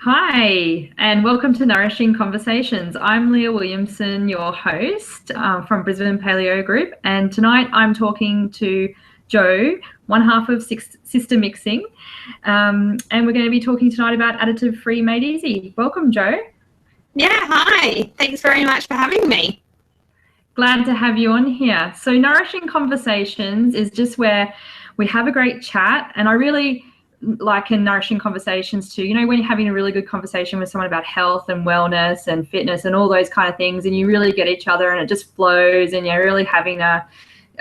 Hi, and welcome to Nourishing Conversations. I'm Leah Williamson, your host from Brisbane Paleo Group, and tonight I'm talking to Jo, one half of Sistermixin, and we're going to be talking tonight about additive-free made easy. Welcome, Jo. Yeah, hi. Thanks very much for having me. Glad to have you on here. So Nourishing Conversations is just where we have a great chat, and I really like in Nourishing Conversations too, when you're having a really good conversation with someone about health and wellness and fitness and all those kind of things, and you really get each other and it just flows and you're really having a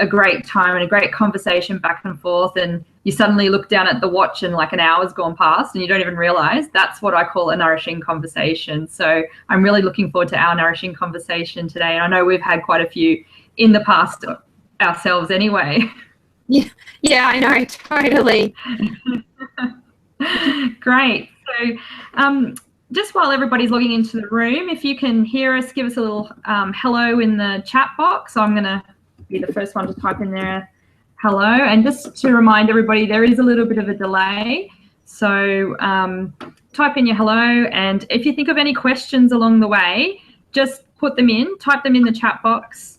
great time and a great conversation back and forth, and you suddenly look down at the watch and like an hour's gone past and you don't even realize. That's what I call a nourishing conversation. So I'm really looking forward to our nourishing conversation today, and I know we've had quite a few in the past ourselves anyway. Yeah, I know, totally. Great. So just while everybody's logging into the room, if you can hear us, give us a little hello in the chat box. So I'm going to be the first one to type in there hello. And just to remind everybody, there is a little bit of a delay. So type in your hello. And if you think of any questions along the way, just put them in, type them in the chat box.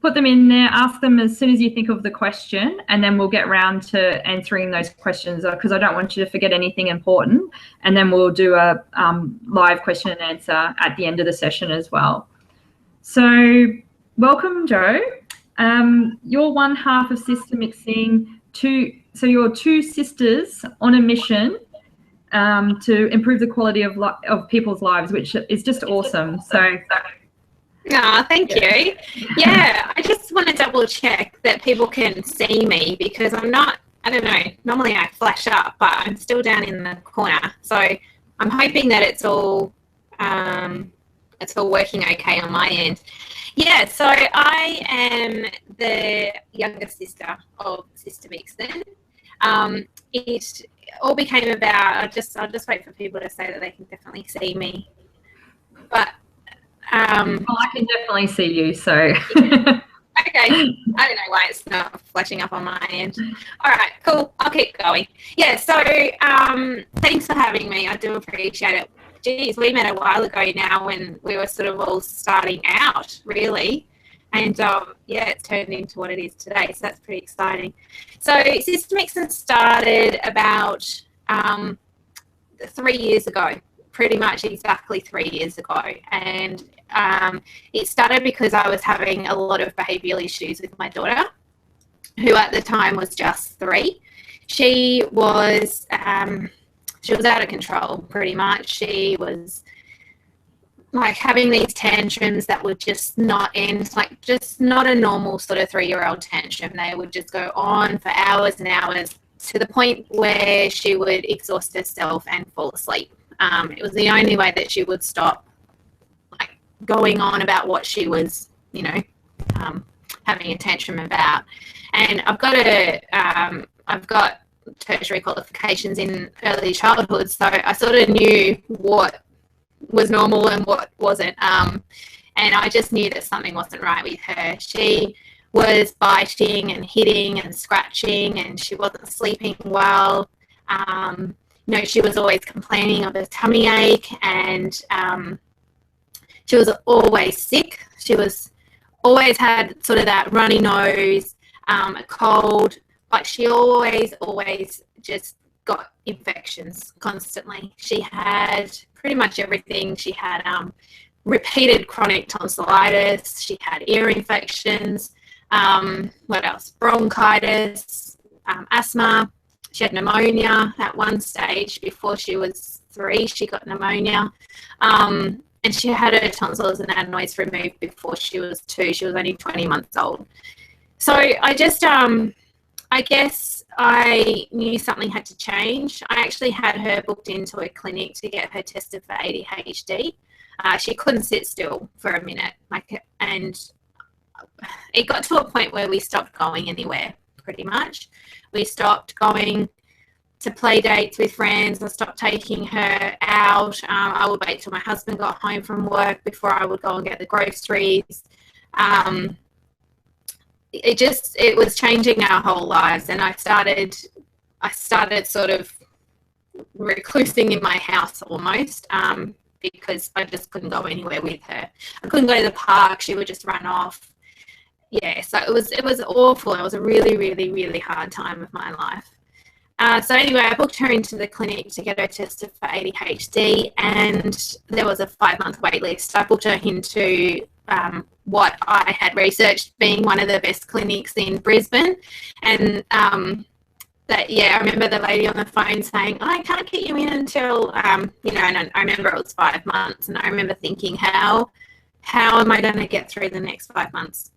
Put them in there, ask them as soon as you think of the question, and then we'll get round to answering those questions, because I don't want you to forget anything important. And then we'll do a live question and answer at the end of the session as well. So welcome, Jo. You're one half of Sistermixin. So you're two sisters on a mission to improve the quality of people's lives, which is just awesome. So. Oh, thank you. Yeah, I just want to double check that people can see me, because I'm not, I don't know, normally I flash up, but I'm still down in the corner. So I'm hoping that it's all working okay on my end. Yeah, so I am the younger sister of Sistermixin. It all became about, I'll just wait for people to say that they can definitely see me. But well, I can definitely see you, so. Okay, I don't know why it's not flashing up on my end. All right, cool. I'll keep going. Yeah, so thanks for having me. I do appreciate it. Geez, we met a while ago now when we were sort of all starting out, really. And yeah, it's turned into what it is today, so that's pretty exciting. So Sistermixin started about 3 years ago. Pretty much exactly 3 years ago, and it started because I was having a lot of behavioural issues with my daughter, who at the time was just 3. She was out of control, pretty much. She was like having these tantrums that would just not end, like just not a normal sort of 3-year-old tantrum. They would just go on for hours and hours, to the point where she would exhaust herself and fall asleep. It was the only way that she would stop like going on about what she was, having a tantrum about. And I've got tertiary qualifications in early childhood, so I sort of knew what was normal and what wasn't. And I just knew that something wasn't right with her. She was biting and hitting and scratching, and she wasn't sleeping well. She was always complaining of a tummy ache, and she was always sick. She was always had sort of that runny nose, a cold, but she always just got infections constantly. She had pretty much everything. She had repeated chronic tonsillitis. She had ear infections. What else? Bronchitis, asthma. She had pneumonia at one stage. Before she was 3, she got pneumonia. And she had her tonsils and adenoids removed before she was 2. She was only 20 months old. So I just, I guess I knew something had to change. I actually had her booked into a clinic to get her tested for ADHD. She couldn't sit still for a minute. And it got to a point where we stopped going anywhere, pretty much. We stopped going to play dates with friends. I stopped taking her out. I would wait till my husband got home from work before I would go and get the groceries. It was changing our whole lives, and I started sort of reclusing in my house almost, because I just couldn't go anywhere with her. I couldn't go to the park. She would just run off. Yeah, so it was awful. It was a really, really, really hard time of my life. So anyway, I booked her into the clinic to get her tested for ADHD, and there was a 5-month wait list. I booked her into what I had researched being one of the best clinics in Brisbane, and I remember the lady on the phone saying, I can't get you in until, and I remember it was 5 months, and I remember thinking, how am I going to get through the next 5 months?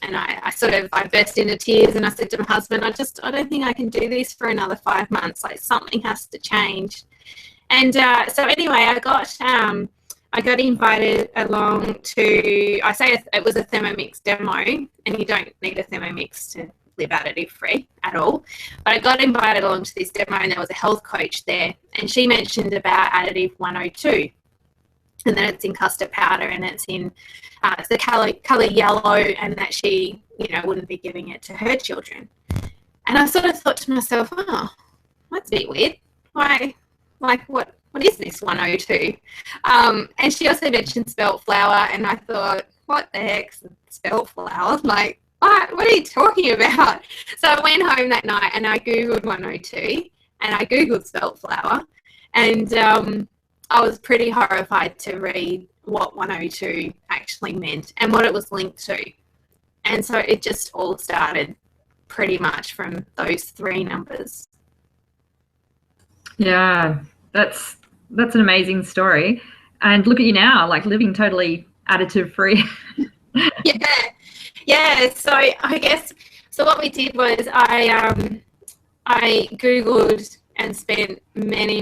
And I burst into tears, and I said to my husband, I don't think I can do this for another 5 months. Like, something has to change. And so anyway, I got invited along to, it was a Thermomix demo, and you don't need a Thermomix to live additive free at all. But I got invited along to this demo, and there was a health coach there, and she mentioned about additive 102. And then it's in custard powder, and it's in the colour yellow, and that she, wouldn't be giving it to her children. And I sort of thought to myself, oh, that's a bit weird. Why, what is this 102? And she also mentioned spelt flour, and I thought, what the heck's spelt flour? Like, what are you talking about? So I went home that night, and I Googled 102, and I Googled spelt flour, and I was pretty horrified to read what 102 actually meant and what it was linked to. And so it just all started pretty much from those 3 numbers. Yeah, that's an amazing story. And look at you now, like living totally additive free. Yeah. So I guess, what we did was I Googled and spent many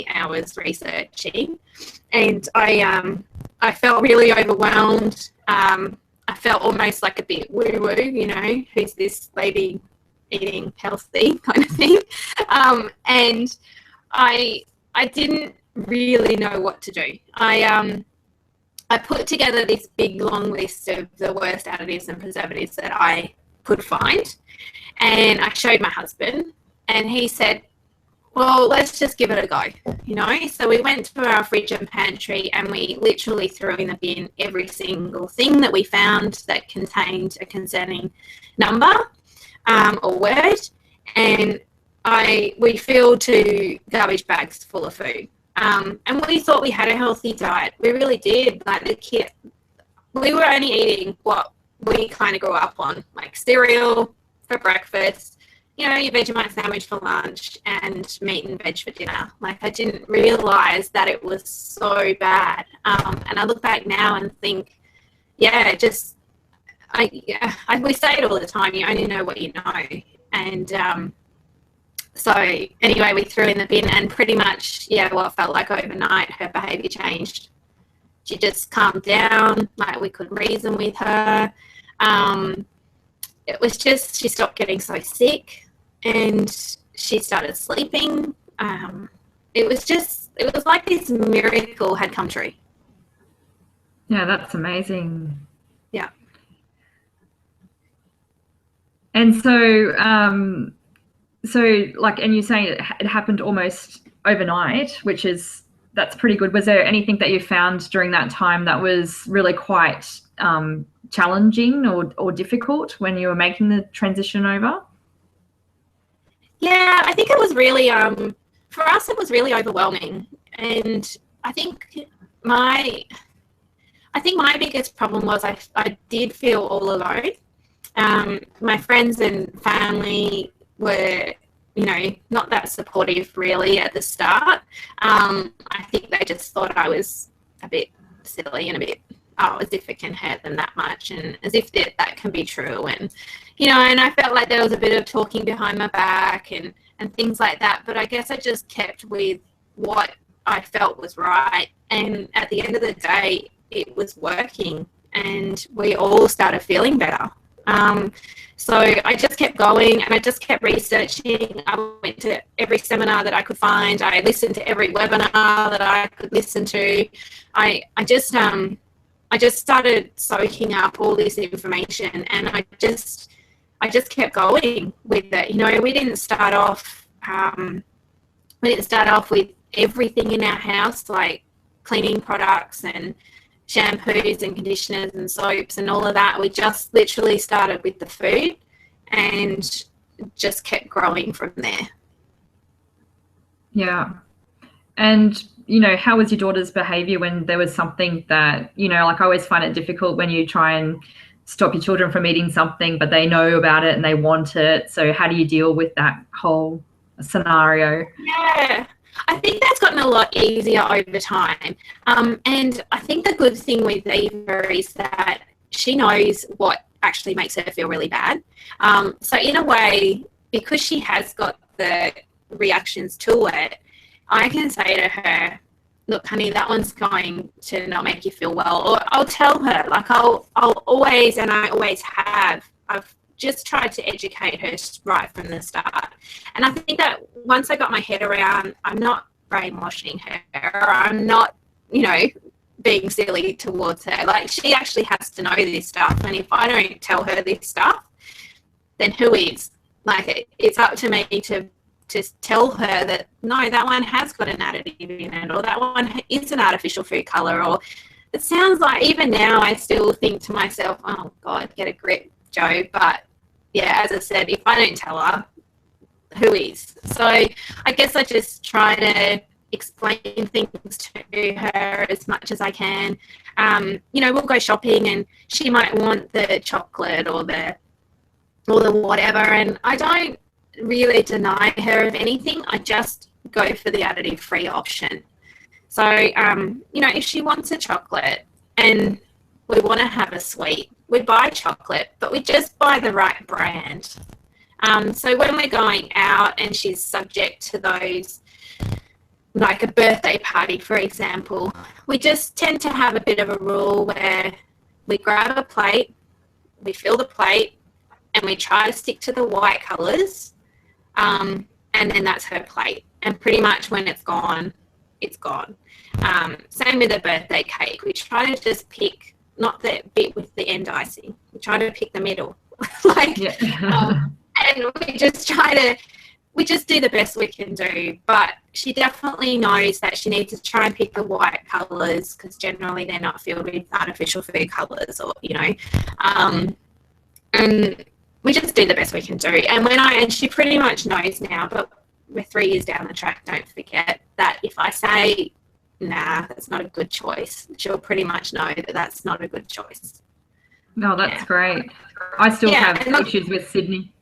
hours researching, and I felt really overwhelmed. I felt almost like a bit woo-woo, who's this lady eating healthy kind of thing. And I didn't really know what to do. I put together this big long list of the worst additives and preservatives that I could find, and I showed my husband, and he said, well, let's just give it a go, So we went to our fridge and pantry, and we literally threw in the bin every single thing that we found that contained a concerning number or word, and we filled 2 garbage bags full of food. And we thought we had a healthy diet. We really did. Like, we were only eating what we kind of grew up on, like cereal for breakfast, your Vegemite sandwich for lunch, and meat and veg for dinner. Like, I didn't realise that it was so bad. And I look back now and think, we say it all the time, you only know what you know. And so anyway, we threw in the bin, and pretty much, what felt like overnight, her behaviour changed. She just calmed down, like we could reason with her. It was just, she stopped getting so sick, and she started sleeping. It was like this miracle had come true. Yeah, that's amazing. Yeah. And so, and you're saying it happened almost overnight, that's pretty good. Was there anything that you found during that time that was really quite challenging or difficult when you were making the transition over? Yeah, I think it was really, for us, it was really overwhelming. And I think my biggest problem was I did feel all alone. My friends and family were, not that supportive really at the start. I think they just thought I was a bit silly and a bit, as if it can hurt them that much, and as if that can be true. And, and I felt like there was a bit of talking behind my back and things like that. But I guess I just kept with what I felt was right. And at the end of the day, it was working, and we all started feeling better. So I just kept going, and I just kept researching. I went to every seminar that I could find. I listened to every webinar that I could listen to. I just started soaking up all this information, and I just kept going with it. We didn't start off we didn't start off with everything in our house, like cleaning products and shampoos and conditioners and soaps and all of that. We just literally started with the food and just kept growing from there. Yeah. And, you know, how was your daughter's behavior when there was something that, you know, like I always find it difficult when you try and stop your children from eating something, but they know about it and they want it. So how do you deal with that whole scenario? Yeah, I think that's gotten a lot easier over time. And I think the good thing with Eva is that she knows what actually makes her feel really bad. So in a way, because she has got the reactions to it, I can say to her, look, honey, that one's going to not make you feel well. Or I'll tell her, like I'll always, and I always have, I've just tried to educate her right from the start. And I think that once I got my head around, I'm not brainwashing her, or I'm not, you know, being silly towards her. Like, she actually has to know this stuff. And if I don't tell her this stuff, then who is? Like, it's up to me to tell her that, no, that one has got an additive in it, or that one is an artificial food colour, or it sounds like, even now I still think to myself, oh God, get a grip, Joe. But yeah, as I said, if I don't tell her, who is? So I guess I just try to explain things to her as much as I can. You know, we'll go shopping and she might want the chocolate or the whatever, and I don't really deny her of anything. I just go for the additive free option. So you know, if she wants a chocolate and we want to have a sweet, we buy chocolate, but we just buy the right brand. So when we're going out and she's subject to those, like a birthday party, for example, we just tend to have a bit of a rule where we grab a plate, we fill the plate, and we try to stick to the white colours, and then that's her plate. And pretty much when it's gone, it's gone. Same with the birthday cake. We try to just pick, not the bit with the end icing. We try to pick the middle. Like, yeah. And we just do the best we can do. But she definitely knows that she needs to try and pick the white colours, because generally they're not filled with artificial food colours, or, you know. And we just do the best we can do. And she pretty much knows now, but we're 3 years down the track, don't forget that if I say, nah, that's not a good choice, she'll pretty much know that that's not a good choice. No, that's great. I still have issues with Sydney.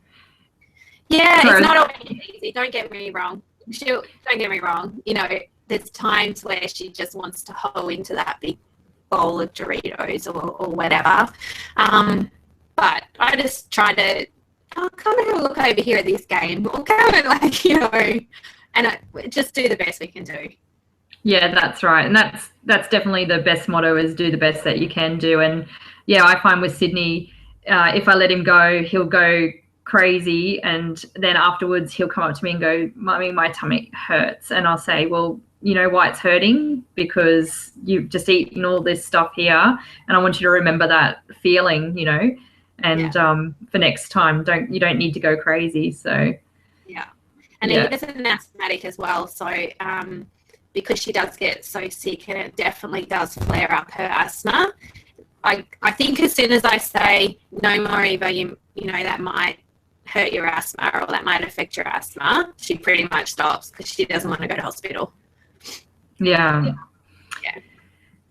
Yeah, sorry. It's not always easy. Don't get me wrong. Don't get me wrong. You know, there's times where she just wants to hoe into that big bowl of Doritos or whatever. But I just try to, come and have a look over here at this game, or come and, like, you know, and just do the best we can do. Yeah, that's right. And that's definitely the best motto, is do the best that you can do. And yeah, I find with Sydney, if I let him go, he'll go crazy, and then afterwards he'll come up to me and go, Mummy, my tummy hurts. And I'll say, well, you know why it's hurting? Because you've just eaten all this stuff here, and I want you to remember that feeling, you know. And for next time, you don't need to go crazy. So yeah. And Eva's an asthmatic as well, so because she does get so sick, and it definitely does flare up her asthma, I think as soon as I say, no more, Eva, you know, that might hurt your asthma, or that might affect your asthma, she pretty much stops, because she doesn't want to go to hospital. Yeah.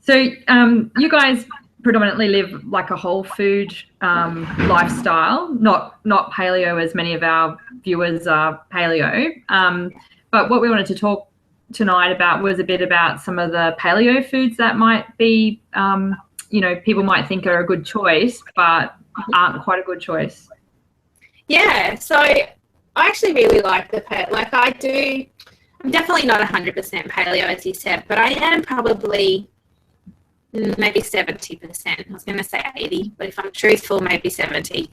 So you guys predominantly live like a whole food lifestyle, not paleo, as many of our viewers are paleo. But what we wanted to talk tonight about was a bit about some of the paleo foods that might be, you know, people might think are a good choice, but aren't quite a good choice. Yeah, so I actually really like the I'm definitely not 100% paleo, as you said, but I am probably maybe 70%. I was going to say 80, but if I'm truthful, maybe 70,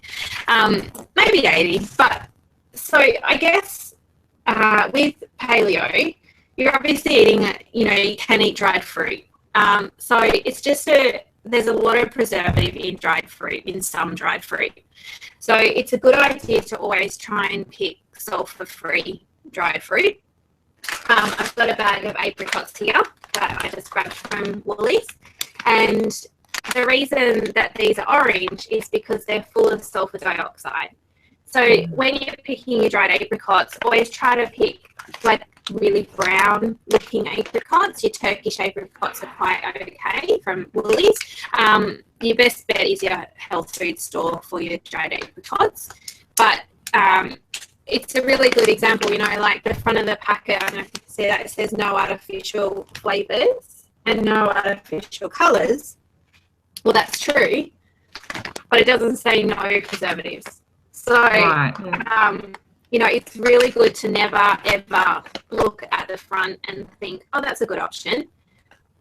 maybe 80. But so I guess with paleo, you're obviously eating, you know, you can eat dried fruit. So it's just there's a lot of preservative in dried fruit, in some dried fruit. So it's a good idea to always try and pick sulfur-free dried fruit. I've got a bag of apricots here that I just grabbed from Woolies, and the reason that these are orange is because they're full of sulfur dioxide. So when you're picking your dried apricots, always try to pick like really brown looking apricots. Your Turkish apricots are quite okay from Woolies. Your best bet is your health food store for your dried apricots. But it's a really good example, you know, like the front of the packet, I don't know if you can see that, it says no artificial flavours and no artificial colours. Well, that's true, but it doesn't say no preservatives. So, Right. you know, it's really good to never, ever look at the front and think, oh, that's a good option.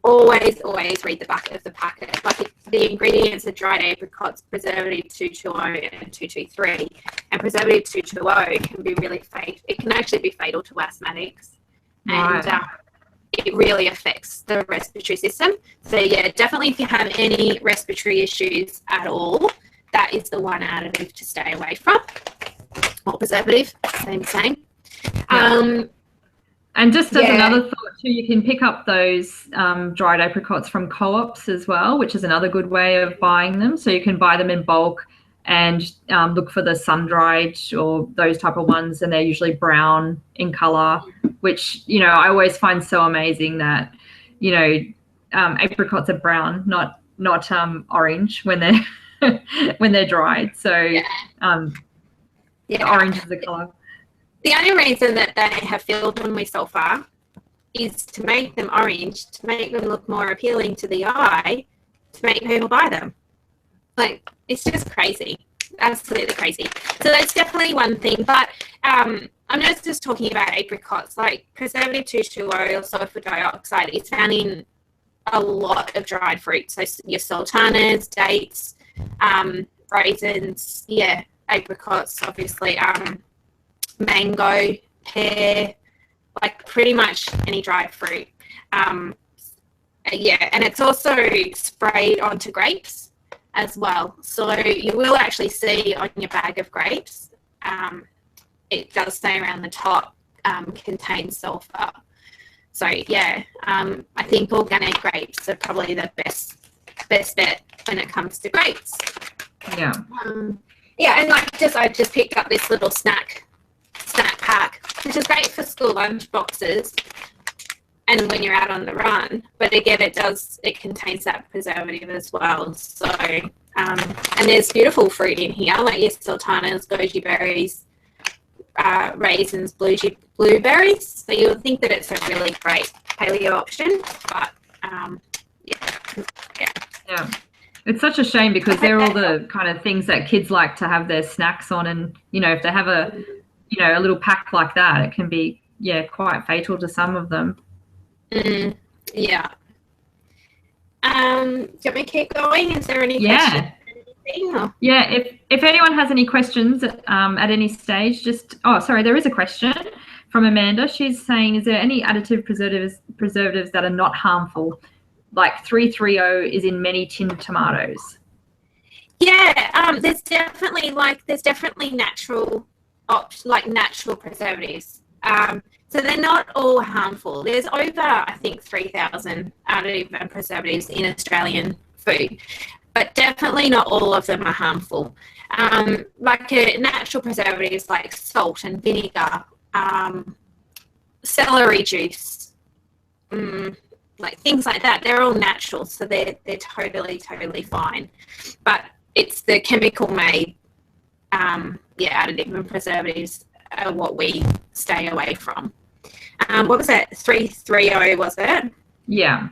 Always, always read the back of the packet. Like the ingredients are dried apricots, preservative 220 and 223. And preservative 220 can be really fatal. It can actually be fatal to asthmatics. Right. And it really affects the respiratory system. So, yeah, definitely if you have any respiratory issues at all, that is the one additive to stay away from. Or preservative, same. Yeah. And just as another thought too, you can pick up those dried apricots from co-ops as well, which is another good way of buying them. So you can buy them in bulk and look for the sun-dried or those type of ones, and they're usually brown in colour, which, you know, I always find so amazing that, you know, apricots are brown, not orange when they're when they're dried. So orange is the colour. The only reason that they have filled them with sulfur is to make them orange, to make them look more appealing to the eye, to make people buy them. Like, it's just crazy, absolutely crazy. So that's definitely one thing. But I'm not just talking about apricots. Like preservative 220 or sulfur dioxide is found in a lot of dried fruit. So your sultanas, dates, raisins, apricots, obviously. Mango, pear, like pretty much any dried fruit. And it's also sprayed onto grapes as well. So you will actually see on your bag of grapes, it does say around the top, contains sulfur. So I think organic grapes are probably the best bet when it comes to grapes. Yeah. And like I just picked up this little snack pack, which is great for school lunch boxes and when you're out on the run. But again, it contains that preservative as well. So and there's beautiful fruit in here, like your sultanas, goji berries, raisins, blueberries. So you'll think that it's a really great paleo option, but yeah. It's such a shame because they're all the kind of things that kids like to have their snacks on, and you know, if they have a little pack like that, it can be quite fatal to some of them. Yeah. Do you want me to keep going? Is there any questions? Yeah, if anyone has any questions at any stage, there is a question from Amanda. She's saying, is there any additive preservatives that are not harmful? Like 330 is in many tinned tomatoes. Yeah, there's definitely natural preservatives. So they're not all harmful. There's over, I think, 3,000 additive and preservatives in Australian food, but definitely not all of them are harmful. Like natural preservatives like salt and vinegar, celery juice, like things like that, they're all natural, so they're totally fine. But it's the chemical made additive and preservatives are what we stay away from. What was that? 330, was it? Yeah.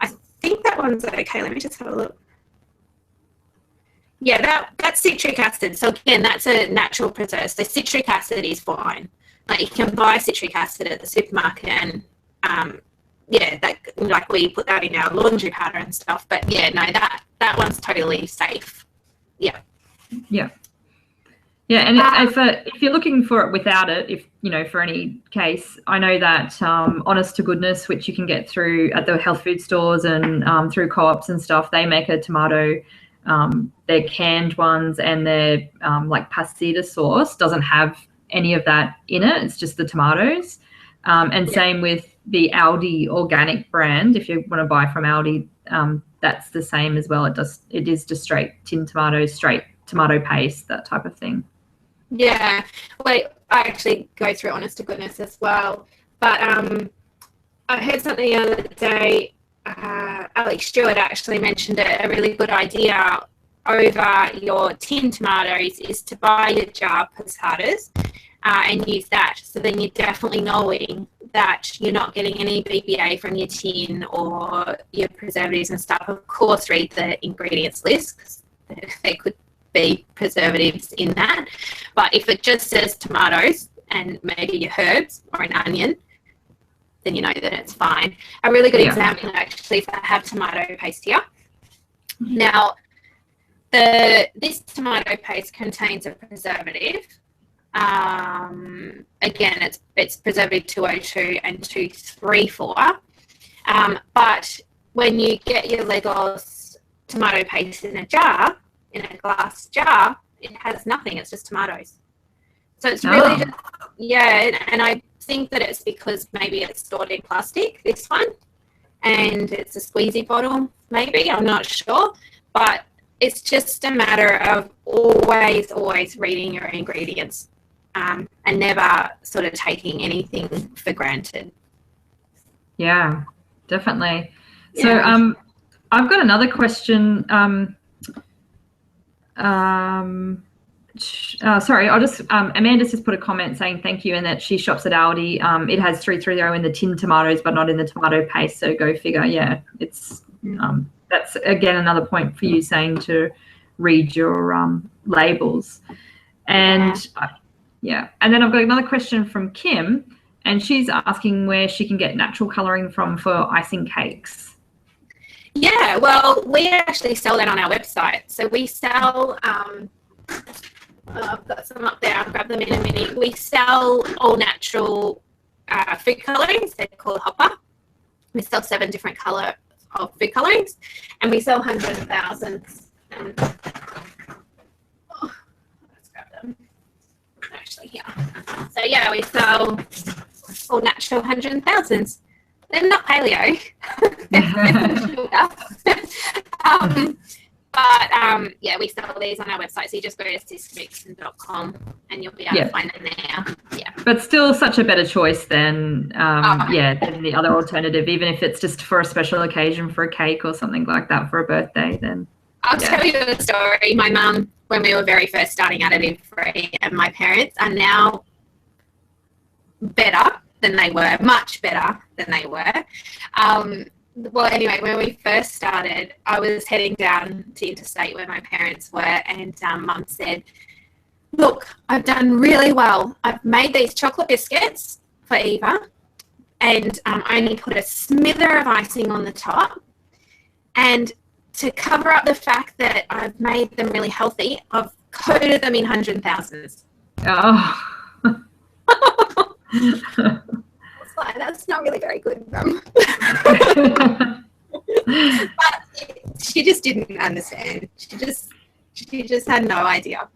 I think that one's okay. Let me just have a look. Yeah, that's citric acid. So again, that's a natural preservative. So citric acid is fine. Like you can buy citric acid at the supermarket, and like we put that in our laundry powder and stuff. But that one's totally safe. Yeah. Yeah. Yeah, and if you're looking for it without it, for any case, I know that Honest to Goodness, which you can get through at the health food stores and through co-ops and stuff, they make a tomato, their canned ones, and their like pasita sauce doesn't have any of that in it. It's just the tomatoes. And same with the Aldi organic brand. If you want to buy from Aldi, that's the same as well. It is just straight tin tomatoes, straight tomato paste, that type of thing. Yeah, well, I actually go through honest to goodness as well. But I heard something the other day. Alex Stewart actually mentioned a really good idea over your tin tomatoes is to buy your jar passadas and use that. So then you're definitely knowing that you're not getting any BPA from your tin or your preservatives and stuff. Of course, read the ingredients list, 'cause there could be preservatives in that. But if it just says tomatoes and maybe your herbs or an onion, then you know that it's fine. A really good example, actually, if I have tomato paste here. Now, this tomato paste contains a preservative. Again, it's preservative 202 and 234. But when you get your Legos tomato paste in a jar, in a glass jar, it has nothing. It's just tomatoes. So it's really just, and I think that it's because maybe it's stored in plastic, this one, and it's a squeezy bottle, maybe, I'm not sure. But it's just a matter of always reading your ingredients and never sort of taking anything for granted. Yeah, definitely. Yeah. So I've got another question. Sorry, I'll just Amanda's just put a comment saying thank you and that she shops at Aldi. It has 330 in the tin tomatoes but not in the tomato paste, so go figure. Yeah, it's that's again another point for you saying to read your labels. And and then I've got another question from Kim, and she's asking where she can get natural colouring from for icing cakes. Yeah, well, we actually sell that on our website. So we sell, I've got some up there, I'll grab them in a minute. We sell all natural food colourings. They're called Hopper. We sell 7 different colour of food colourings, and we sell hundreds of thousands. And, let's grab them. Actually, here. So yeah, we sell all natural hundreds and thousands. They're not paleo. But we sell these on our website. So you just go to sistermixin.com and you'll be able to find them there. Yeah. But still such a better choice than than the other alternative, even if it's just for a special occasion, for a cake or something like that, for a birthday. Then I'll tell you a story. My mum, when we were very first starting Additive Free, and my parents are now better than they were, much better than they were. Well, anyway, when we first started, I was heading down to interstate where my parents were, and Mum said, look, I've done really well. I've made these chocolate biscuits for Eva, and I only put a smither of icing on the top. And to cover up the fact that I've made them really healthy, I've coated them in hundreds and thousands. Oh. It's like, that's not really very good, Mum. But she just didn't understand. She just had no idea.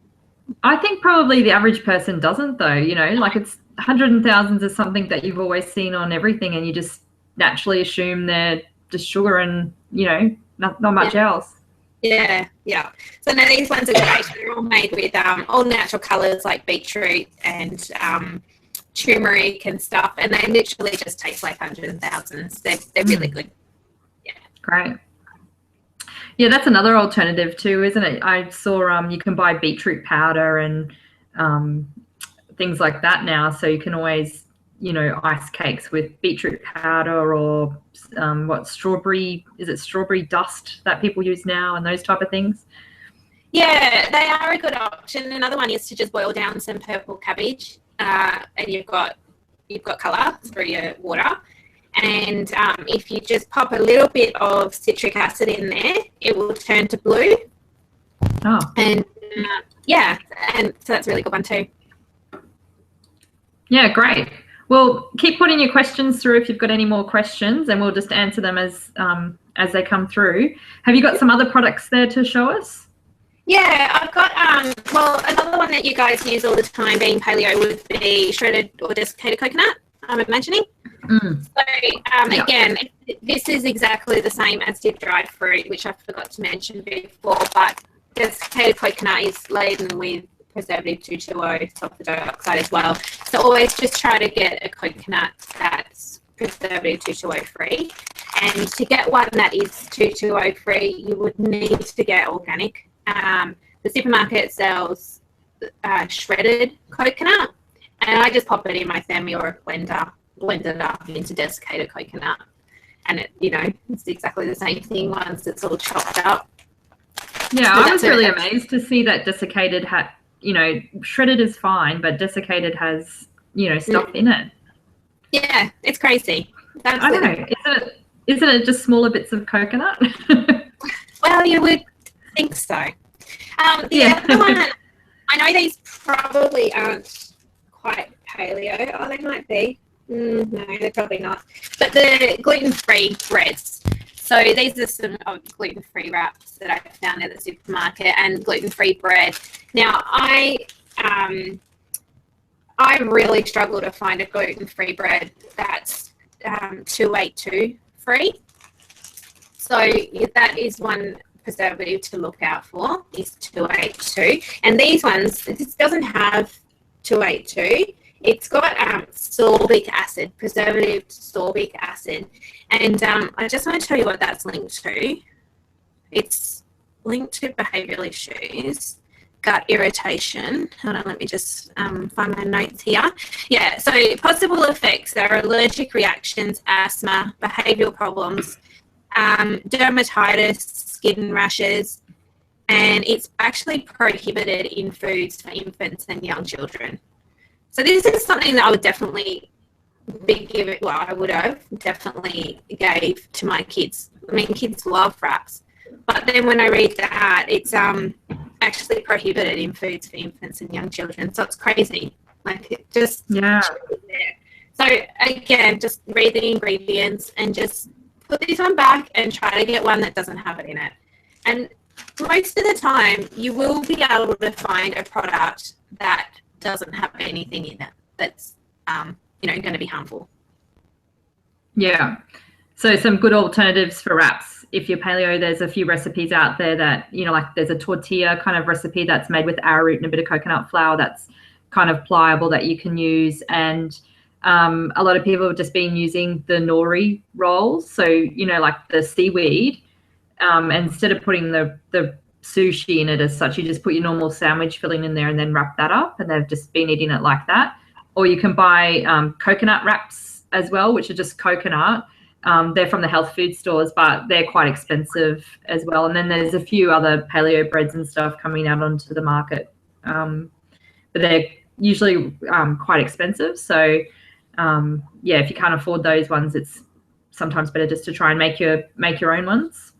I think probably the average person doesn't, though. You know, like, it's hundreds and thousands is something that you've always seen on everything, and you just naturally assume they're just sugar and, you know, not much else. Yeah. So now these ones are great. They're all made with all natural colours like beetroot and turmeric and stuff, and they literally just taste like hundreds and thousands. They're really good. Yeah. Great. Yeah, that's another alternative too, isn't it? I saw you can buy beetroot powder and things like that now, so you can always, you know, ice cakes with beetroot powder or strawberry dust that people use now, and those type of things. Yeah, they are a good option. Another one is to just boil down some purple cabbage, and you've got colour through your water. And if you just pop a little bit of citric acid in there, it will turn to blue. Oh. And and so that's a really good one too. Yeah, great. Well, keep putting your questions through if you've got any more questions, and we'll just answer them as they come through. Have you got some other products there to show us? Yeah, I've got, well, another one that you guys use all the time being paleo would be shredded or desiccated coconut, I'm imagining. So, again, this is exactly the same as your dried fruit, which I forgot to mention before, but desiccated coconut is laden with preservative 2,2-O, sulfur dioxide as well. So always just try to get a coconut that's preservative 2,2-O free. And to get one that is 2,2-O free, you would need to get organic. The supermarket sells shredded coconut, and I just pop it in my semi or a blender, blend it up into desiccated coconut, and it, it's exactly the same thing once it's all chopped up. Yeah, so I was really amazed to see that desiccated had, shredded is fine, but desiccated has, stuff in it. Yeah, it's crazy. I don't know. Isn't it just smaller bits of coconut? Well, you would think so. The other one, I know these probably aren't quite paleo. Oh, they might be. No, they're probably not. But the gluten-free breads. So these are some gluten-free wraps that I found at the supermarket and gluten-free bread. Now, I really struggle to find a gluten-free bread that's 282 free. So that is one preservative to look out for, is 282. And these ones, this doesn't have 282. It's got sorbic acid, preservative sorbic acid. And I just want to tell you what that's linked to. It's linked to behavioural issues, gut irritation. Hold on, let me just find my notes here. Yeah, so possible effects are allergic reactions, asthma, behavioural problems, dermatitis, skin rashes, and it's actually prohibited in foods for infants and young children. So this is something that I would definitely I would have definitely gave to my kids. I mean, kids love wraps, but then when I read that, it's actually prohibited in foods for infants and young children. So it's crazy. Like, it just So again, just read the ingredients and just put this one back and try to get one that doesn't have it in it. And most of the time, you will be able to find a product that doesn't have anything in it that's going to be harmful. Yeah. So some good alternatives for wraps. If you're paleo, there's a few recipes out there that, like there's a tortilla kind of recipe that's made with arrowroot and a bit of coconut flour that's kind of pliable that you can use. And a lot of people have just been using the nori rolls. So, like the seaweed, instead of putting the sushi in it as such, you just put your normal sandwich filling in there and then wrap that up, and they've just been eating it like that. Or you can buy coconut wraps as well, which are just coconut. They're from the health food stores, but they're quite expensive as well. And then there's a few other paleo breads and stuff coming out onto the market, but they're usually quite expensive. So if you can't afford those ones, it's sometimes better just to try and make your own ones.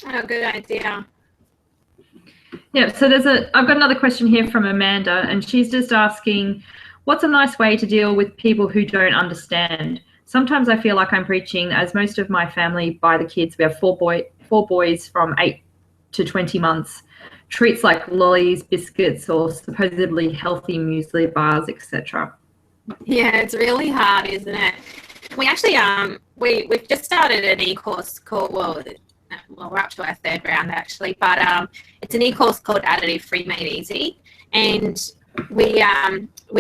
Oh, good idea. Yeah, so I've got another question here from Amanda, and she's just asking, what's a nice way to deal with people who don't understand? Sometimes I feel like I'm preaching, as most of my family buy the kids. We have four boys from 8 to 20 months. Treats like lollies, biscuits, or supposedly healthy muesli bars, etc. Yeah, it's really hard, isn't it? We actually we've just started an e-course called we're up to our third round actually, but it's an e-course called Additive Free Made Easy, and we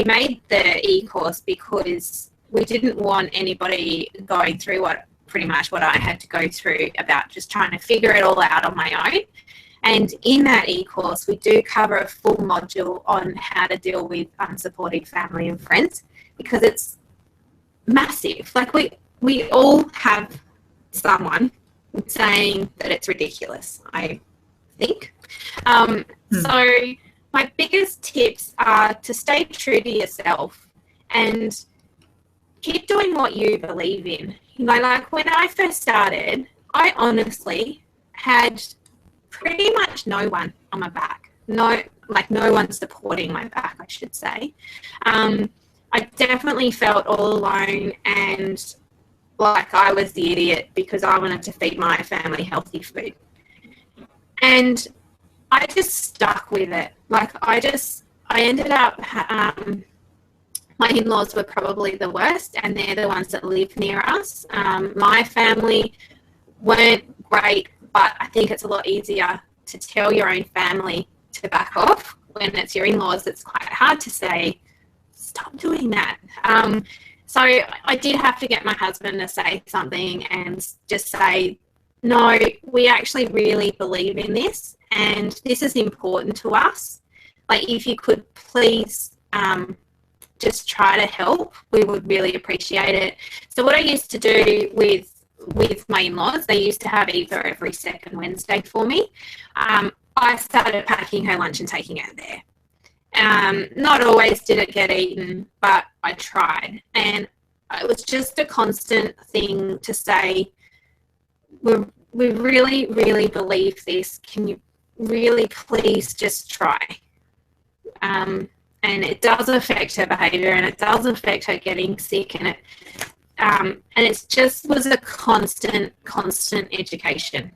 made the e-course because we didn't want anybody going through pretty much what I had to go through about just trying to figure it all out on my own. And in that e-course, we do cover a full module on how to deal with unsupportive family and friends, because it's massive. Like we all have someone saying that it's ridiculous, I think. So my biggest tips are to stay true to yourself and keep doing what you believe in. Like when I first started, I honestly had pretty much no one on my back. No one supporting my back, I should say. I definitely felt all alone and like I was the idiot because I wanted to feed my family healthy food. And I just stuck with it. Like I ended up, my in-laws were probably the worst, and they're the ones that live near us. My family weren't great, but I think it's a lot easier to tell your own family to back off. When it's your in-laws, it's quite hard to say, stop doing that. So I did have to get my husband to say something and just say, no, we actually really believe in this, and this is important to us. Like, if you could please just try to help, we would really appreciate it. So what I used to do with my in-laws, they used to have either every second Wednesday for me. I started packing her lunch and taking it there. Not always did it get eaten, but I tried. And it was just a constant thing to say, we really, really believe this. Can you really please just try? And it does affect her behaviour, and it does affect her getting sick, and it just was a constant education.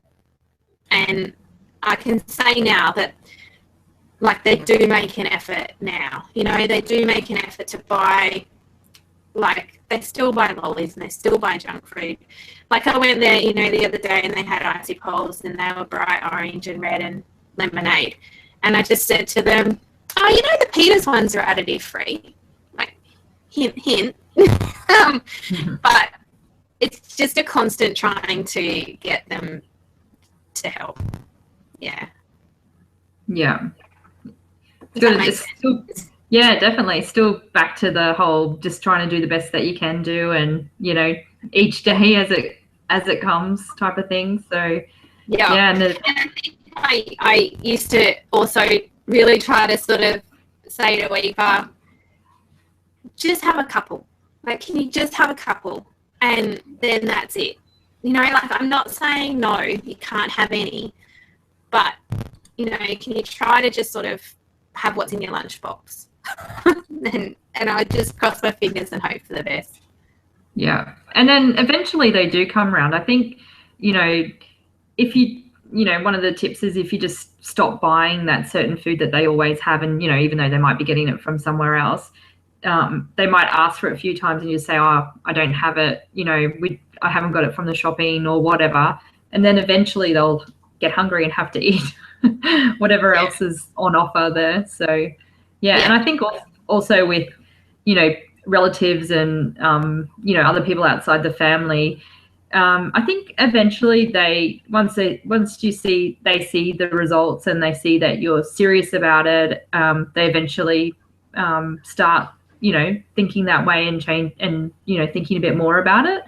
And I can say now that, like, they do make an effort now. You know, they do make an effort to buy, like, they still buy lollies and they still buy junk food. Like, I went there, you know, the other day, and they had icy poles, and they were bright orange and red and lemonade. And I just said to them, oh, you know, the Peters ones are additive free. Like, hint, hint. But it's just a constant trying to get them to help. Yeah. Yeah. Yeah, definitely. Still back to the whole just trying to do the best that you can do, and, you know, each day as it comes type of thing. So yeah. And I think I used to also really try to sort of say to Eva, just have a couple. Like, can you just have a couple? And then that's it. You know, like, I'm not saying no, you can't have any, but, you know, can you try to just sort of have what's in your lunchbox? and I just cross my fingers and hope for the best. Yeah. And then eventually they do come around. I think, you know, if you know, one of the tips is if you just stop buying that certain food that they always have, and, you know, even though they might be getting it from somewhere else, they might ask for it a few times and you say, oh, I don't have it, you know, I haven't got it from the shopping or whatever. And then eventually they'll get hungry and have to eat whatever else is on offer there. So, yeah. And I think also with, you know, relatives and, you know, other people outside the family, I think eventually once you see the results and they see that you're serious about it, they eventually start, you know, thinking that way and change, and, you know, thinking a bit more about it,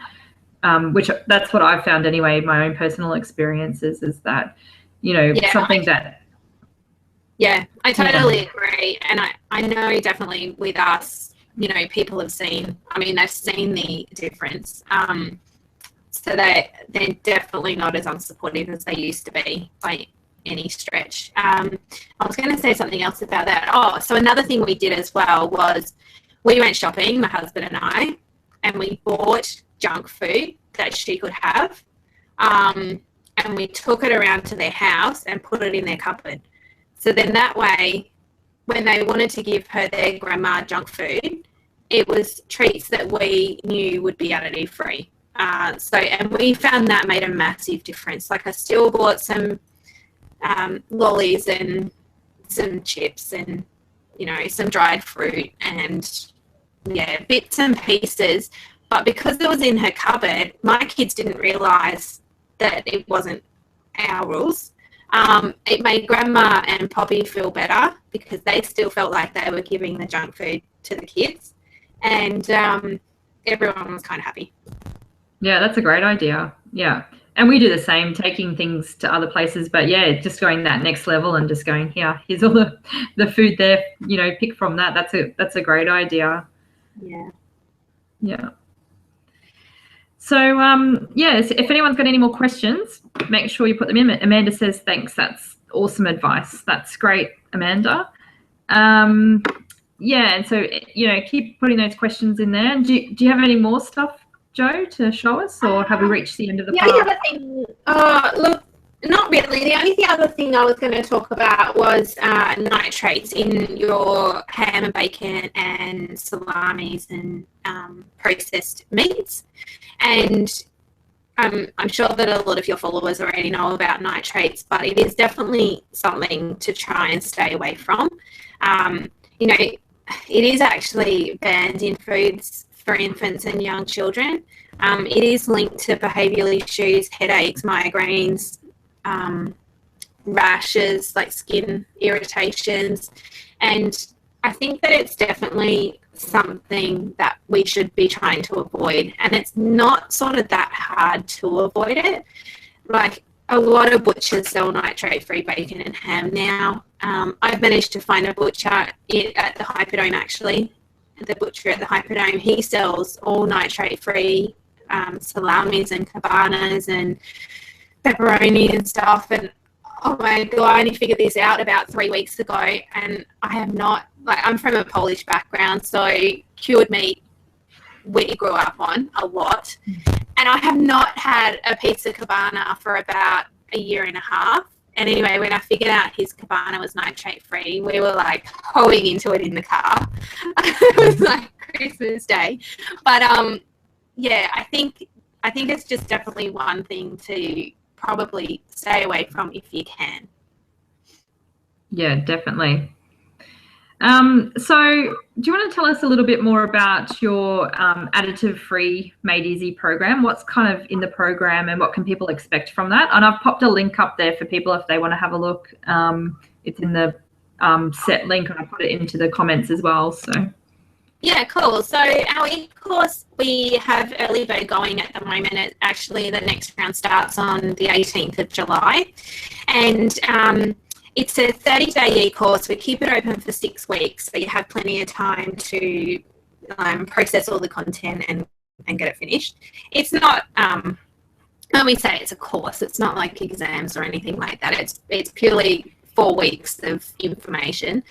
which that's what I've found anyway. My own personal experiences is that, you know, something that. Yeah, I totally agree. And I know definitely with us, you know, people have seen, I mean, they've seen the difference. So they're definitely not as unsupportive as they used to be by any stretch. I was going to say something else about that. Oh, so another thing we did as well was we went shopping, my husband and I, and we bought junk food that she could have. And we took it around to their house and put it in their cupboard. So then that way, when they wanted to give her their grandma junk food, it was treats that we knew would be additive free. And we found that made a massive difference. Like, I still bought some lollies and some chips and, you know, some dried fruit and, yeah, bits and pieces. But because it was in her cupboard, my kids didn't realise that it wasn't our rules. It made Grandma and Poppy feel better because they still felt like they were giving the junk food to the kids. And everyone was kind of happy. Yeah, that's a great idea. Yeah. And we do the same, taking things to other places. But, yeah, just going that next level and just going, here's all the food there, you know, pick from that. That's a great idea. Yeah. Yeah. So, yes, if anyone's got any more questions, make sure you put them in. Amanda says, thanks. That's awesome advice. That's great, Amanda. Yeah, and so, you know, keep putting those questions in there. And do you have any more stuff, Jo, to show us, or have we reached the end of the part? The other thing, look, Not really. The only other thing I was going to talk about was nitrates in your ham and bacon and salamis and processed meats. And I'm sure that a lot of your followers already know about nitrates, but it is definitely something to try and stay away from. You know, it is actually banned in foods for infants and young children. It is linked to behavioural issues, headaches, migraines, rashes, like skin irritations. And I think that it's definitely something that we should be trying to avoid. And it's not sort of that hard to avoid it. Like, a lot of butchers sell nitrate-free bacon and ham now. I've managed to find a butcher at the Hyperdome, actually. The butcher at the Hyperdome, he sells all nitrate-free salamis and cabanas and pepperoni and stuff. And oh my God, I only figured this out about 3 weeks ago, and I have not, like, I'm from a Polish background, so cured meat we grew up on a lot, and I have not had a pizza cabana for about a year and a half. And anyway, when I figured out his cabana was nitrate free, we were like hoeing into it in the car. It was like Christmas Day. But yeah, I think it's just definitely one thing to probably stay away from if you can. Yeah, definitely. So do you want to tell us a little bit more about your additive-free Made Easy program? What's kind of in the program and what can people expect from that? And I've popped a link up there for people if they want to have a look. It's in the set link, and I put it into the comments as well. So yeah, cool. So our e-course, we have early bird going at the moment. Actually, the next round starts on the 18th of July. And it's a 30-day e-course. We keep it open for 6 weeks, so you have plenty of time to process all the content and get it finished. It's not, when we say it's a course, it's not like exams or anything like that. It's purely 4 weeks of information.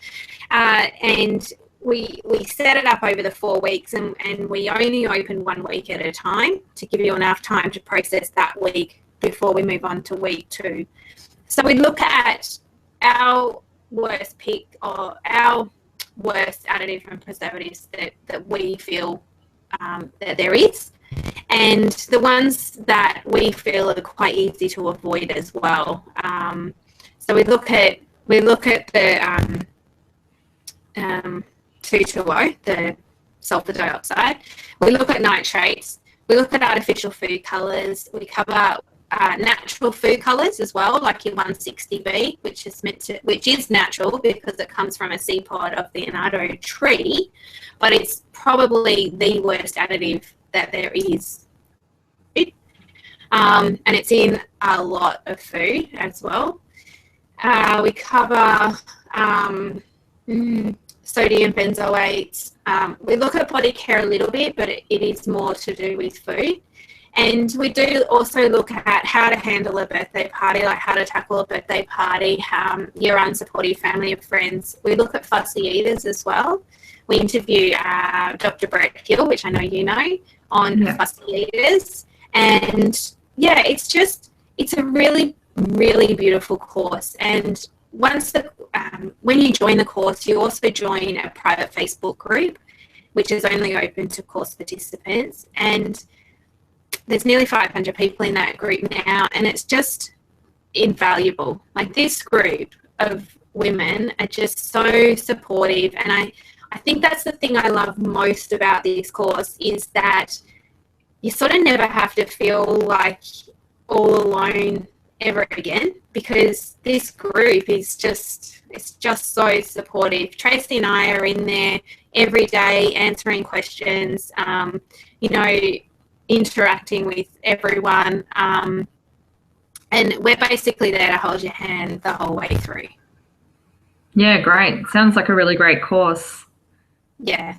And we set it up over the 4 weeks, and we only open 1 week at a time to give you enough time to process that week before we move on to week 2. So we look at our worst pick, or our worst additive and preservatives that we feel that there is, and the ones that we feel are quite easy to avoid as well. So we look at the 2,2-O, the sulfur dioxide. We look at nitrates. We look at artificial food colours. We cover natural food colours as well, like your 160B, which is natural because it comes from a seed pod of the annatto tree, but it's probably the worst additive that there is. And it's in a lot of food as well. We cover sodium benzoates. We look at body care a little bit, but it is more to do with food. And we do also look at how to handle a birthday party, like how to tackle a birthday party, your unsupportive family and friends. We look at fussy eaters as well. We interview Dr. Brett Hill, which I know you know, on fussy eaters. And yeah, it's a really, really beautiful course. And once when you join the course, you also join a private Facebook group, which is only open to course participants. And there's nearly 500 people in that group now, and it's just invaluable. Like, this group of women are just so supportive, and I think that's the thing I love most about this course, is that you sort of never have to feel like all alone ever again, because this group is just so supportive. Tracy and I are in there every day answering questions, interacting with everyone, and we're basically there to hold your hand the whole way through. Yeah, great. Sounds like a really great course. Yeah,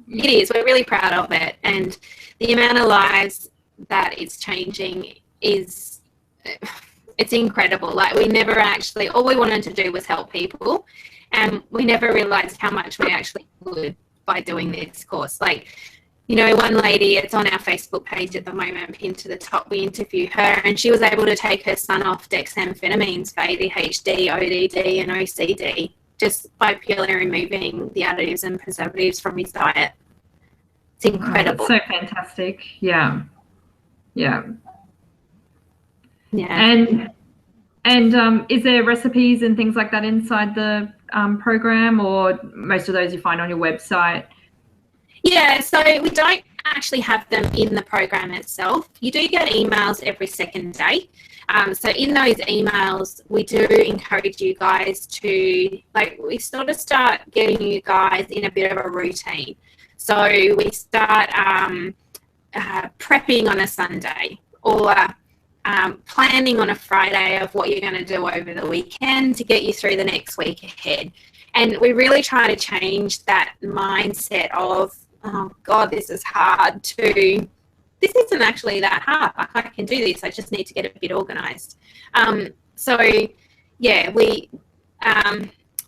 it is. We're really proud of it, and the amount of lives that it's changing it's incredible. Like, we never actually, all we wanted to do was help people, and we never realized how much we actually could by doing this course. Like, one lady, it's on our Facebook page at the moment, pinned to the top, we interview her, and she was able to take her son off dexamphetamines for ADHD, ODD and OCD just by purely removing the additives and preservatives from his diet. It's incredible. Oh, that's so fantastic. Yeah. Yeah. Yeah. And is there recipes and things like that inside the program, or most of those you find on your website? Yeah, so we don't actually have them in the program itself. You do get emails every second day. So in those emails, we do encourage you guys to, we sort of start getting you guys in a bit of a routine. So we start prepping on a Sunday, or planning on a Friday of what you're going to do over the weekend to get you through the next week ahead. And we really try to change that mindset of, oh God, this is hard, to this isn't actually that hard. I can do this. I just need to get a bit organised. So yeah,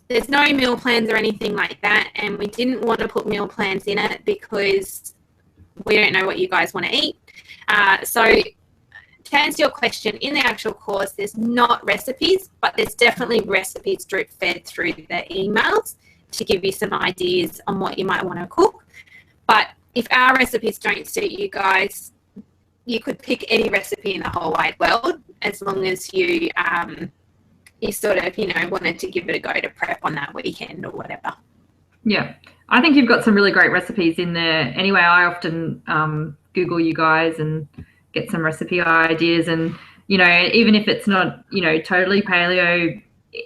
there's no meal plans or anything like that, and we didn't want to put meal plans in it because we don't know what you guys want to eat. So to answer your question, in the actual course, there's not recipes, but there's definitely recipes drip fed through the emails to give you some ideas on what you might want to cook. But if our recipes don't suit you guys, you could pick any recipe in the whole wide world, as long as you sort of, wanted to give it a go to prep on that weekend or whatever. Yeah, I think you've got some really great recipes in there. Anyway, I often Google you guys and get some recipe ideas, and even if it's not totally paleo,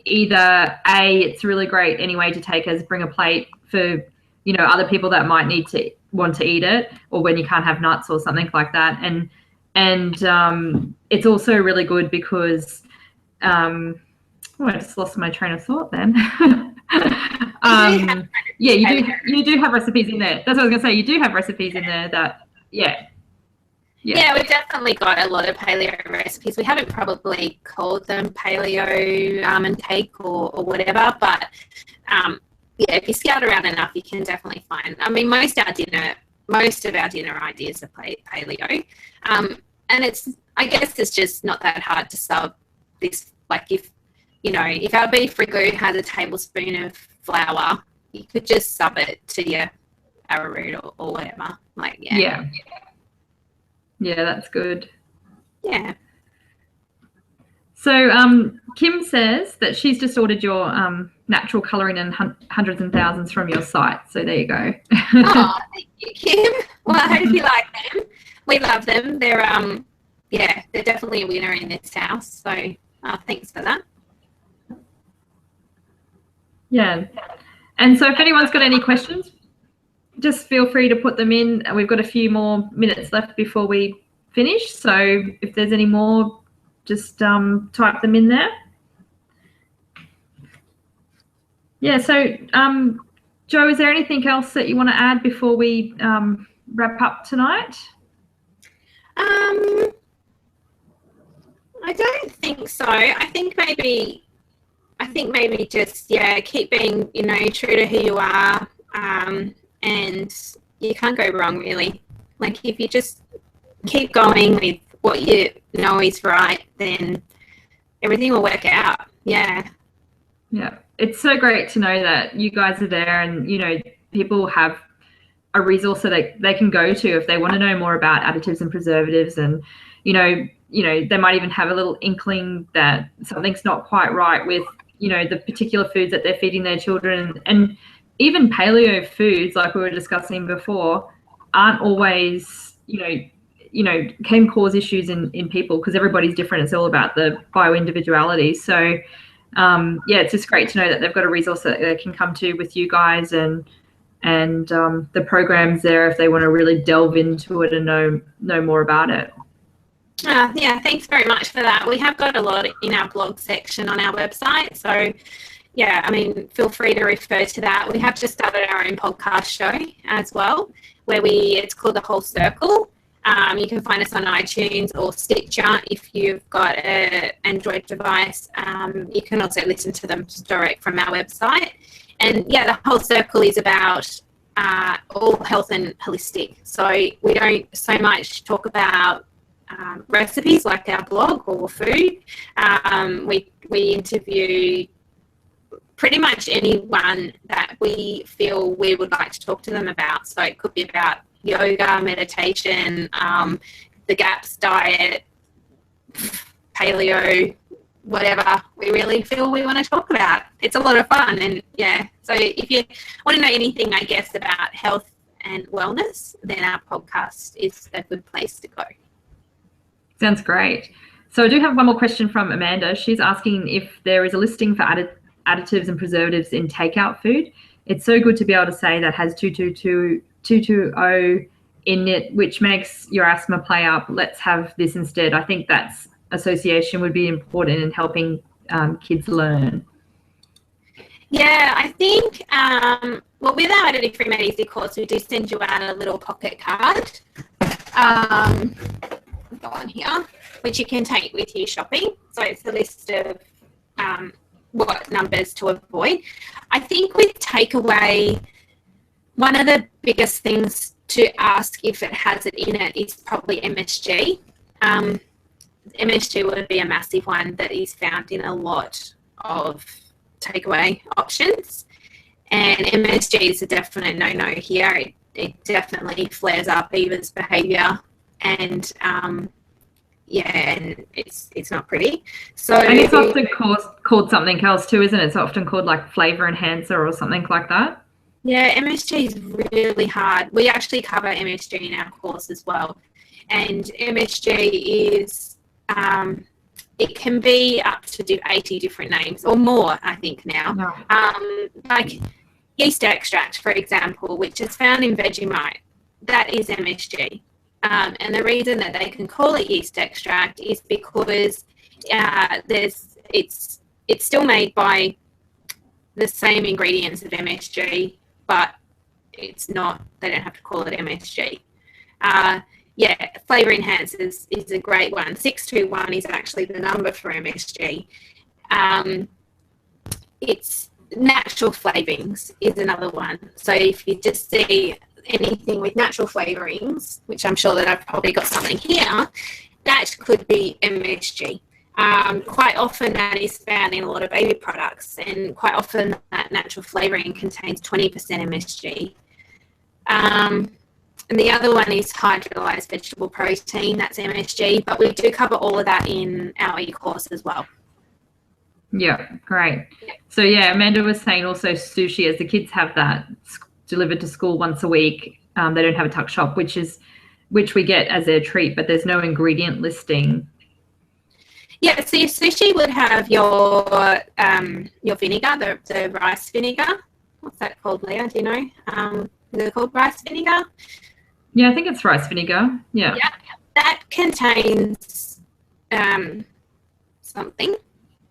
either it's really great anyway to take as bring a plate for other people that might want to eat it, or when you can't have nuts or something like that, and it's also really good because I just lost my train of thought then. Yeah, you do have recipes in there. That's what I was gonna say. You do have recipes in there that yeah, we've definitely got a lot of paleo recipes. We haven't probably called them paleo almond cake or whatever, but if you scout around enough, you can definitely find. I mean, most of our dinner ideas are paleo, and I guess it's just not that hard to sub this. Like if our beef ragu has a tablespoon of flour, you could just sub it to your arrowroot or whatever. Yeah, that's good. Yeah. So Kim says that she's just ordered your natural colouring in hundreds and thousands from your site. So there you go. Oh, thank you, Kim. Well, I hope you like them. We love them. They're they're definitely a winner in this house. So thanks for that. Yeah. And so if anyone's got any questions, just feel free to put them in. We've got a few more minutes left before we finish. So if there's any more, just type them in there. Yeah, so Jo, is there anything else that you want to add before we wrap up tonight? I don't think so. I think maybe just keep being true to who you are, and you can't go wrong really. Like if you just keep going with what you know is right, then everything will work out. Yeah. It's so great to know that you guys are there, and people have a resource that they can go to if they want to know more about additives and preservatives, and they might even have a little inkling that something's not quite right with the particular foods that they're feeding their children. And even paleo foods, like we were discussing before, aren't always can cause issues in people, because everybody's different. It's all about the bio-individuality. So it's just great to know that they've got a resource that they can come to with you guys, and the program's there if they want to really delve into it and know more about it. Thanks very much for that. We have got a lot in our blog section on our website, so feel free to refer to that. We have just started our own podcast show as well, where it's called The Whole Circle. You can find us on iTunes or Stitcher if you've got an Android device. You can also listen to them direct from our website. And The Whole Circle is about all health and holistic. So we don't so much talk about recipes like our blog or food. We interview pretty much anyone that we feel we would like to talk to them about. So it could be about yoga, meditation, the GAPS diet, paleo, whatever we really feel we want to talk about. It's a lot of fun. And yeah, so if you want to know anything, I guess, about health and wellness, then our podcast is a good place to go. Sounds great. So I do have one more question from Amanda. She's asking if there is a listing for additives and preservatives in takeout food. It's so good to be able to say that has 220 in it, which makes your asthma play up. Let's have this instead. I think that's association would be important in helping kids learn. Yeah, I think, well, with our Additive Free Made Easy course, we do send you out a little pocket card. Go on here, which you can take with you shopping. So it's a list of what numbers to avoid. I think with takeaway, one of the biggest things to ask if it has it in it is probably MSG. MSG would be a massive one that is found in a lot of takeaway options, and MSG is a definite no-no here. It definitely flares up Eva's behaviour, and and it's not pretty. So and it's often called something else too, isn't it? It's often called like flavour enhancer or something like that. Yeah, MSG is really hard. We actually cover MSG in our course as well, and MSG is it can be up to 80 different names or more, I think now. No. Like yeast extract, for example, which is found in Vegemite, that is MSG. And the reason that they can call it yeast extract is because it's still made by the same ingredients of MSG, but it's not. They don't have to call it MSG. Flavour enhancers is a great one. 621 is actually the number for MSG. It's natural flavourings is another one. So if you just see anything with natural flavourings, which I'm sure that I've probably got something here, that could be MSG. Quite often that is found in a lot of baby products, and quite often that natural flavouring contains 20% MSG. And the other one is hydrolyzed vegetable protein, that's MSG, but we do cover all of that in our e-course as well. Yeah, great. So yeah, Amanda was saying also sushi, as the kids have that delivered to school once a week. They don't have a tuck shop, which we get as their treat, but there's no ingredient listing. Yeah, so your sushi would have your vinegar, the rice vinegar. What's that called, Leah? Do you know? Is it called rice vinegar? Yeah, I think it's rice vinegar. Yeah. Yeah, that contains something.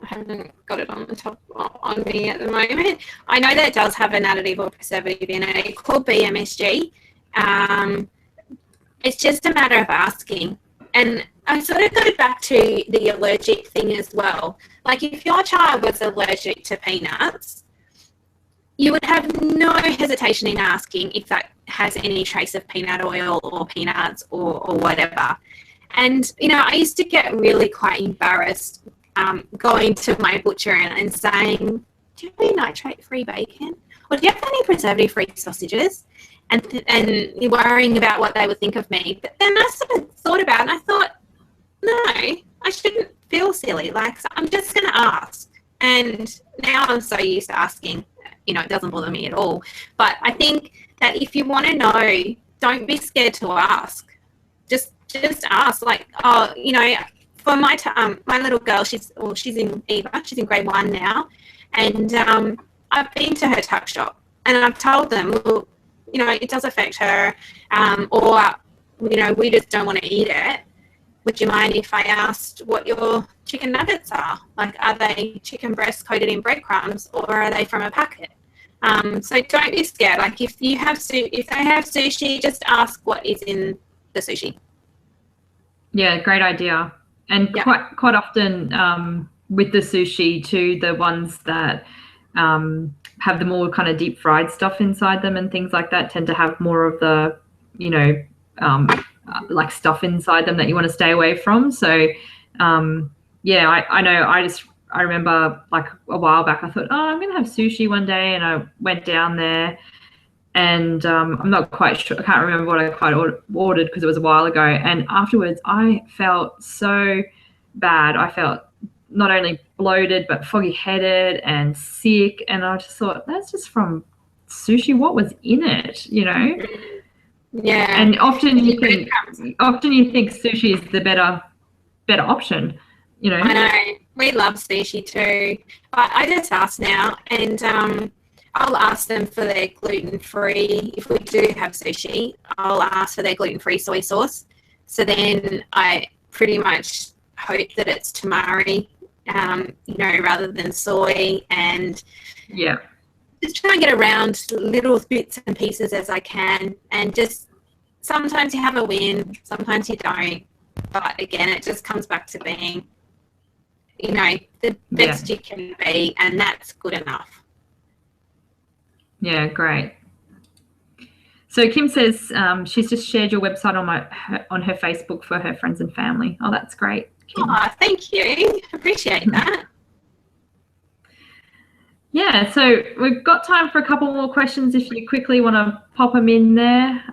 I haven't got it on the top on me at the moment. I know that it does have an additive or preservative in it. It could be MSG. It's just a matter of asking. And I sort of go back to the allergic thing as well. Like if your child was allergic to peanuts, you would have no hesitation in asking if that has any trace of peanut oil or peanuts or whatever. And, you know, I used to get really quite embarrassed going to my butcher and saying, do you have any nitrate-free bacon? Or do you have any preservative-free sausages? And worrying about what they would think of me. But then I sort of thought about it and I thought, no, I shouldn't feel silly. Like, I'm just going to ask. And now I'm so used to asking. You know, it doesn't bother me at all. But I think that if you want to know, don't be scared to ask. Just ask. Like, oh, you know, for my little girl, she's in Eva. She's in grade 1 now, and I've been to her tuck shop, and I've told them, well, you know, it does affect her, or you know, we just don't want to eat it. Would you mind if I asked what your chicken nuggets are? Like, are they chicken breasts coated in breadcrumbs, or are they from a packet? So don't be scared. Like if they have sushi, just ask what is in the sushi. Yeah, great idea. And quite often with the sushi too, the ones that have the more kind of deep fried stuff inside them and things like that tend to have more of the, you know, like stuff inside them that you want to stay away from. So yeah, I know I remember like a while back I thought, oh, I'm gonna have sushi one day, and I went down there, and I'm not quite sure, I can't remember what I quite ordered because it was a while ago, and afterwards I felt so bad. I felt not only bloated but foggy headed and sick, and I just thought, that's just from sushi. What was in it, you know? Yeah. And often you think sushi is the better option, you know. I know, we love sushi too. I just ask now, and I'll ask them for their gluten-free. If we do have sushi, I'll ask for their gluten-free soy sauce. So then I pretty much hope that it's tamari, you know, rather than soy, and yeah, just try and get around little bits and pieces as I can, and just sometimes you have a win, sometimes you don't, but again, it just comes back to being, you know, the best you can be, and that's good enough. Yeah, great. So Kim says she's just shared your website on her Facebook for her friends and family. Oh, that's great, Kim. Oh, thank you. Appreciate that. Yeah, so we've got time for a couple more questions if you quickly want to pop them in there.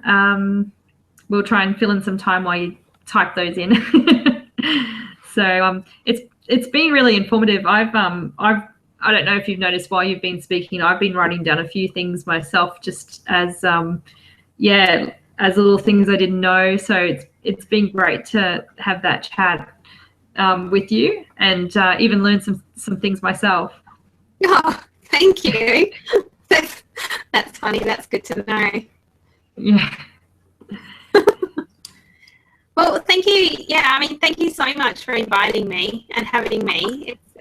We'll try and fill in some time while you type those in. So it's been really informative. I don't know if you've noticed while you've been speaking, I've been writing down a few things myself, just as as little things I didn't know. So it's been great to have that chat with you, and even learn some things myself. Oh, thank you. That's funny. That's good to know. Yeah. Well, thank you. Yeah, I mean, thank you so much for inviting me and having me. It's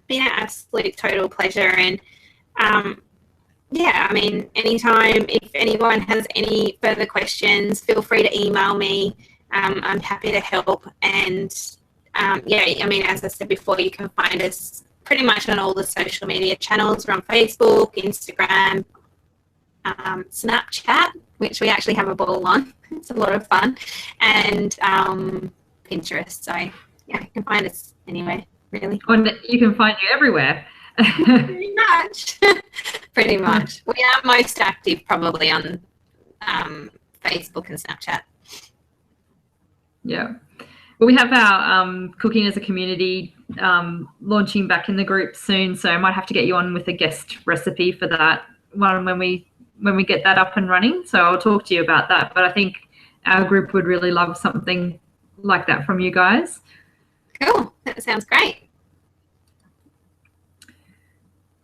been an absolute total pleasure. And yeah, I mean, anytime, if anyone has any further questions, feel free to email me. I'm happy to help. And yeah, I mean, as I said before, you can find us pretty much on all the social media channels. We're on Facebook, Instagram, Snapchat, which we actually have a ball on. It's a lot of fun. And Pinterest. So yeah, you can find us anywhere, really. And you can find you everywhere. Pretty much. Pretty much. We are most active probably on Facebook and Snapchat. Yeah. Well, we have our Cooking as a Community launching back in the group soon, so I might have to get you on with a guest recipe for that one when we get that up and running. So I'll talk to you about that. But I think our group would really love something like that from you guys. Cool. That sounds great.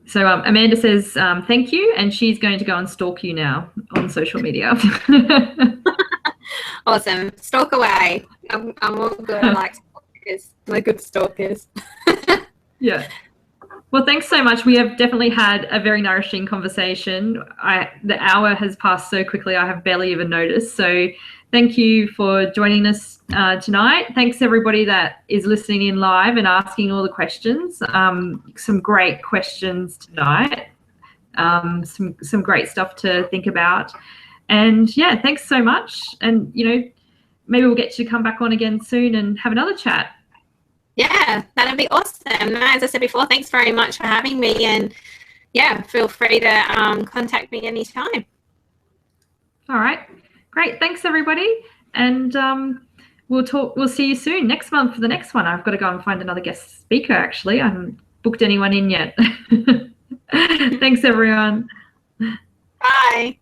So Amanda says thank you, and she's going to go and stalk you now on social media. Awesome. Stalk away. I'm all good. I like stalkers. My good stalkers. Yeah. Well, thanks so much. We have definitely had a very nourishing conversation. The hour has passed so quickly, I have barely even noticed. So thank you for joining us tonight. Thanks everybody that is listening in live and asking all the questions. Some great questions tonight. Some great stuff to think about. And yeah, thanks so much. And, you know, maybe we'll get you to come back on again soon and have another chat. Yeah, that'd be awesome. As I said before, thanks very much for having me. And yeah, feel free to contact me anytime. All right. Great. Thanks, everybody. And we'll see you soon next month for the next one. I've got to go and find another guest speaker, actually. I haven't booked anyone in yet. Thanks, everyone. Bye.